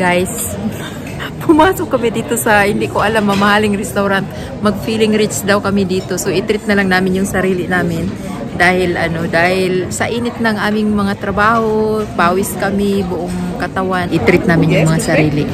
Guys, pumasok kami dito sa hindi ko alam mamahaling restaurant. Mag-feeling rich daw kami dito. So i-treat na lang namin yung sarili namin. Dahil dahil sa init ng aming mga trabaho, pawis kami buong katawan. I-treat namin yung mga sarili.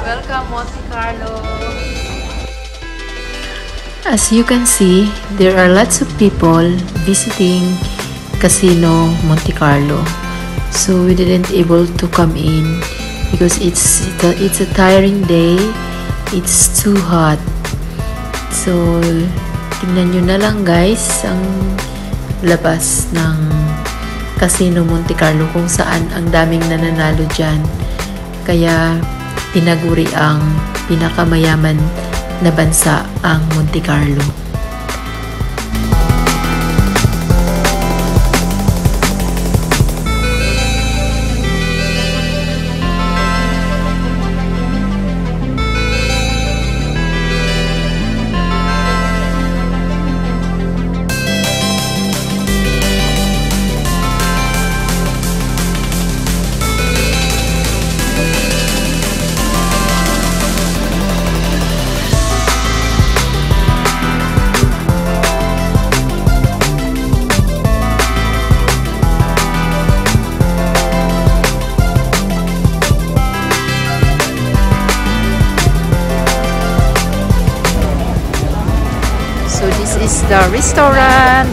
Welcome, Monte Carlo. As you can see, there are lots of people visiting Casino Monte Carlo. So we didn't able to come in because it's a tiring day. It's too hot. So tingnan nyo na lang guys ang labas ng Casino Monte Carlo kung saan ang daming nananalo dyan. Kaya tinaguri ang pinakamayaman na bansa ang Monte Carlo. So this is the restaurant.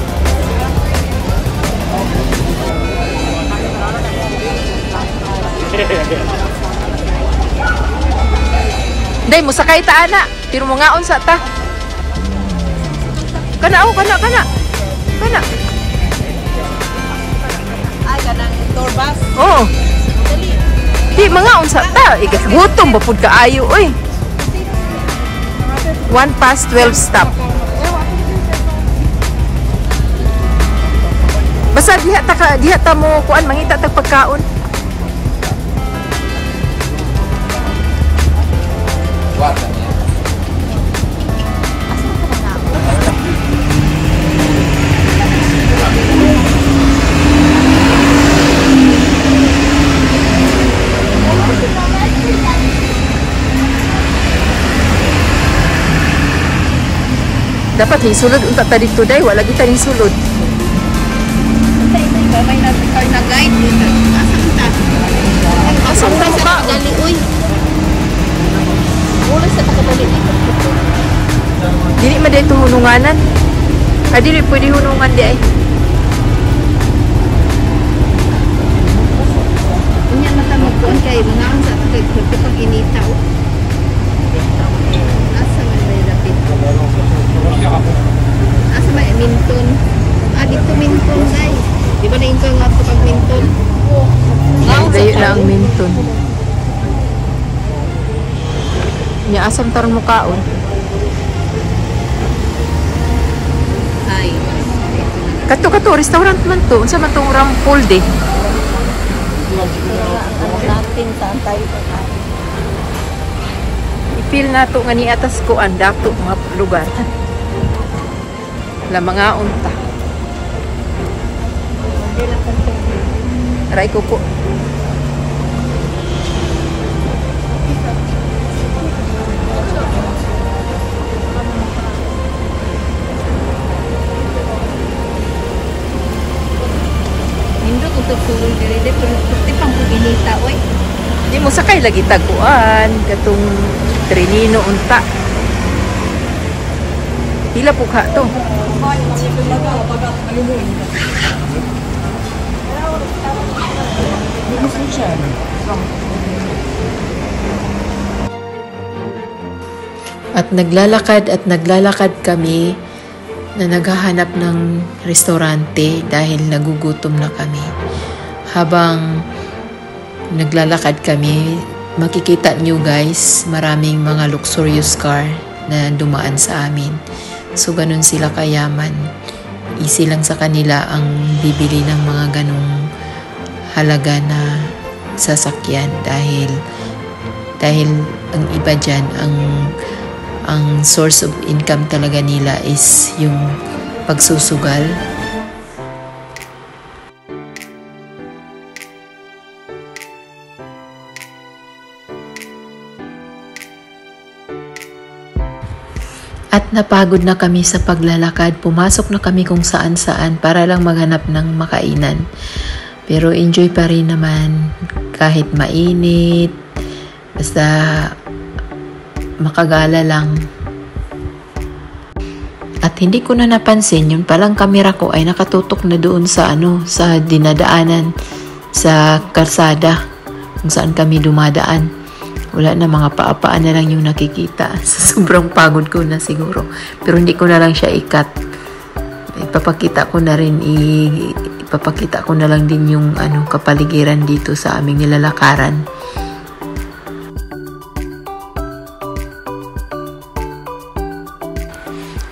Day mo sakay ta ana, pero mo ngaon sa ta. Kana. Ay kanang tour bus. Oh. Di mangaon sa ta, gutom ba pud kaayo oy. 1:12 stop. Basta diha ta mo kuan mangita tag pagkaon. Dapat hisulod unta ta dito day, wala kita ning sulod. May nag-guide dito. Asa kita? Asa ka? Dali, uy. Ulas sa takadali dito. Dili man dito hununganan. Dili pwede hunungan di ay. Unya mata magkuhan kay mga ang sa takay pag inita. Asa man may lapit. Asa may Minton. Dito Minton guys. Di ba na-inko nga ito pag Minton? Dayo na ang Minton. Nya asam tarong mukaon. Ay. Kato restaurant man to. Unsa man tong Rampolde? Natin sa antay. I-feel nato nga ni atas ko ang dato mga lugar. La mga unta. Aray ko po. Hindi ko ito sulong diri pero pati pang puginita, oy. Di mo sakay lagi taguan. Katong Trinino unta. Pila po ka to? At naglalakad kami na naghahanap ng restaurante dahil nagugutom na kami. Habang naglalakad kami, makikita nyo guys, maraming mga luxurious car na dumaan sa amin. So ganun sila kayaman. Easy lang sa kanila ang bibili ng mga ganung halaga na sasakyan dahil ang iba dyan, ang source of income talaga nila is yung pagsusugal. At napagod na kami sa paglalakad, pumasok na kami kung saan-saan para lang maghanap ng makainan. Pero enjoy pa rin naman kahit mainit, basta makagala lang. At hindi ko na napansin, yun palang kamera ko ay nakatutok na doon sa sa dinadaanan sa kalsada kung saan kami dumadaan. Wala na, mga paapaan na lang yung nakikita. Sobrang pagod ko na siguro. Pero hindi ko na lang siya ikat. Ipapakita ko na lang din yung kapaligiran dito sa aming nilalakaran.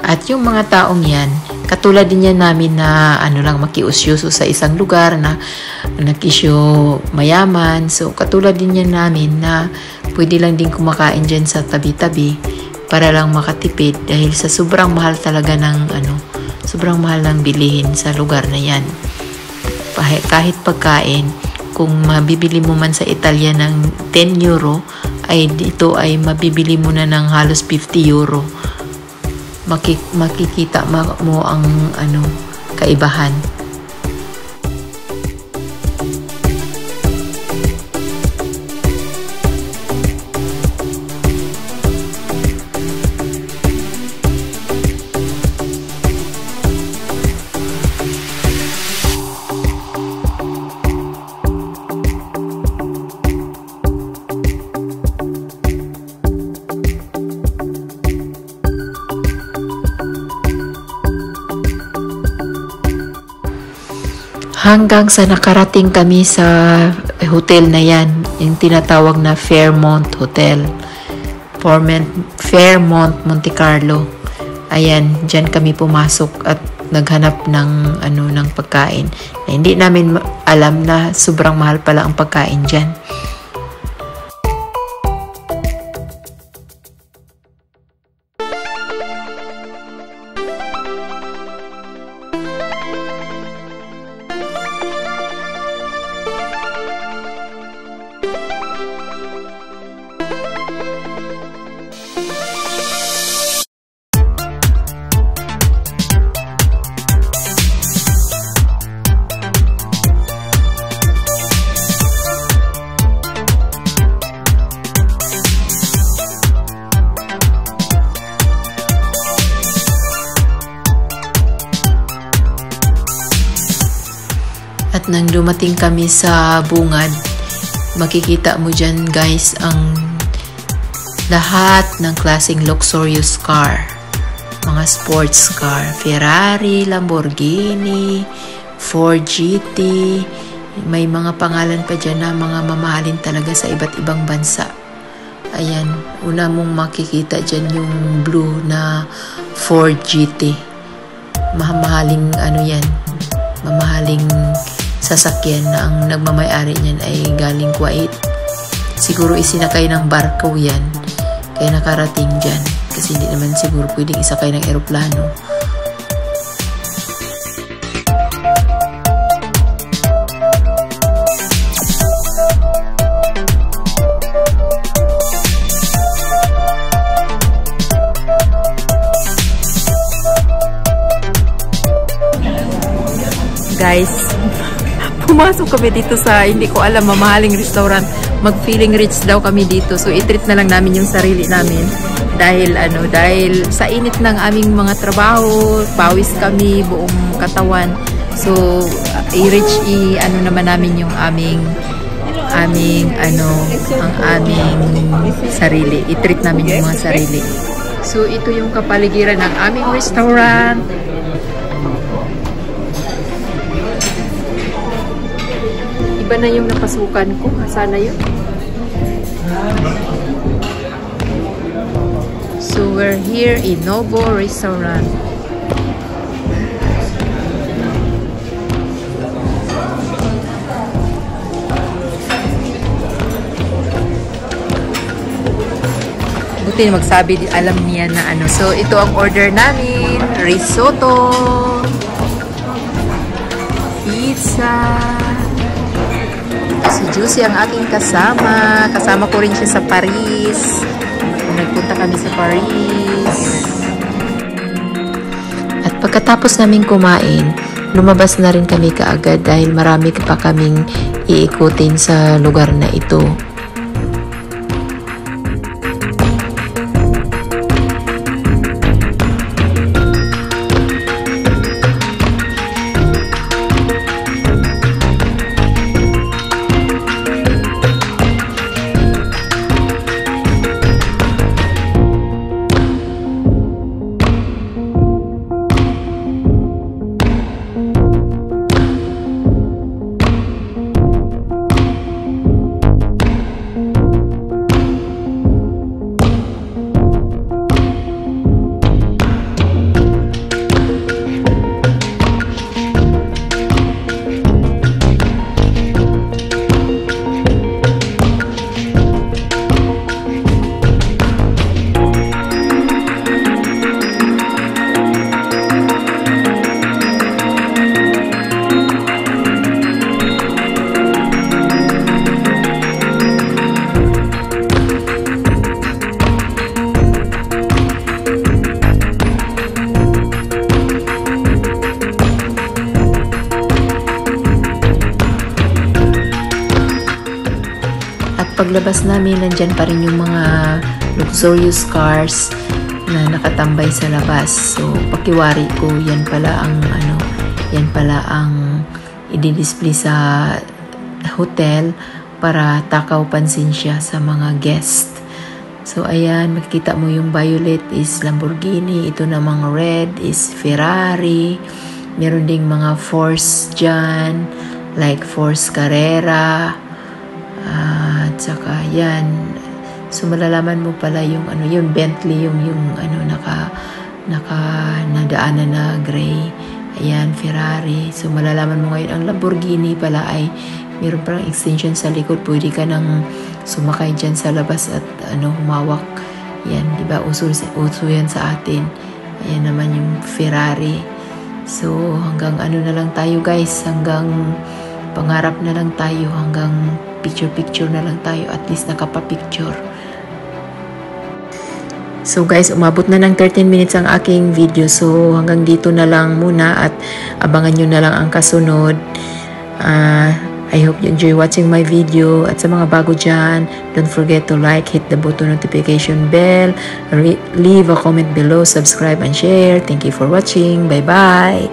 At yung mga taong yan, katulad din yan namin na lang makiusyuso sa isang lugar na nakisyo mayaman. So katulad din yan namin na pwede lang din kumakain dyan sa tabi-tabi para lang makatipid dahil sa sobrang mahal talaga ng sobrang mahal ng bilihin sa lugar na yan. Kahit pagkain, kung mabibili mo man sa Italia ng 10 euro, ay dito ay mabibili mo na ng halos 50 euro. Makikita mo ang kaibahan. Hanggang sa nakarating kami sa hotel na yan, yung tinatawag na Fairmont Hotel. Fairmont, Monte Carlo. Ayan, dyan kami pumasok at naghanap ng pagkain. Na hindi namin alam na sobrang mahal pala ang pagkain dyan. At nang dumating kami sa bungad, makikita mo dyan guys ang lahat ng klaseng luxurious car. Mga sports car, Ferrari, Lamborghini, Ford GT, may mga pangalan pa dyan na mga mamahalin talaga sa iba't ibang bansa. Ayan, una mong makikita dyan yung blue na Ford GT. Mamahaling yan, mamahaling sasakyan na ang nagmamay-ari niyan ay galing Kuwait. Siguro isinakay ng barko yan, kaya nakarating dyan. Kasi hindi naman siguro pwedeng isakay ng eroplano. Guys, pumasok kami dito sa hindi ko alam mamahaling restaurant. Mag-feeling rich daw kami dito. So i-treat na lang namin yung sarili namin dahil dahil sa init ng aming mga trabaho, pawis kami buong katawan. So naman namin yung aming sarili. I-treat namin yung mga sarili. So ito yung kapaligiran ng aming restaurant. Iba na yung napasukan ko. Sana yun. So we're here in Novo Restaurant. Buti magsabi, alam niya na ano. So ito ang order namin. Risotto. Pizza. Si Juicy ang aking kasama. Kasama ko rin siya sa Paris. Nagpunta kami sa Paris. At pagkatapos namin kumain, lumabas na rin kami kaagad dahil marami pa kaming iikutin sa lugar na ito. Paglabas namin, nandyan pa rin yung mga luxurious cars na nakatambay sa labas. So, pakiwari ko, yan pala ang i-display sa hotel para takaw pansin siya sa mga guest. So, ayan, makikita mo yung violet is Lamborghini. Ito namang red is Ferrari. Meron ding mga Force dyan, like Force Carrera. At saka yan, so malalaman mo pala yung ano, yung Bentley, yung ano nadaanan na gray. Ayan, Ferrari. So malalaman mo ngayon ang Lamborghini pala ay meron parang extension sa likod. Pwede ka nang sumakay dyan sa labas at ano, humawak. Yan, di ba? Uso yan sa atin. Ayan naman yung Ferrari. So hanggang ano na lang tayo guys, hanggang pangarap na lang tayo, hanggang picture na lang tayo, at least nakapapicture. So guys, umabot na ng 13 minutes ang aking video. So hanggang dito na lang muna at abangan nyo na lang ang kasunod. I hope you enjoy watching my video. At sa mga bago dyan, don't forget to like, hit the button notification bell, leave a comment below, subscribe and share. Thank you for watching. Bye bye!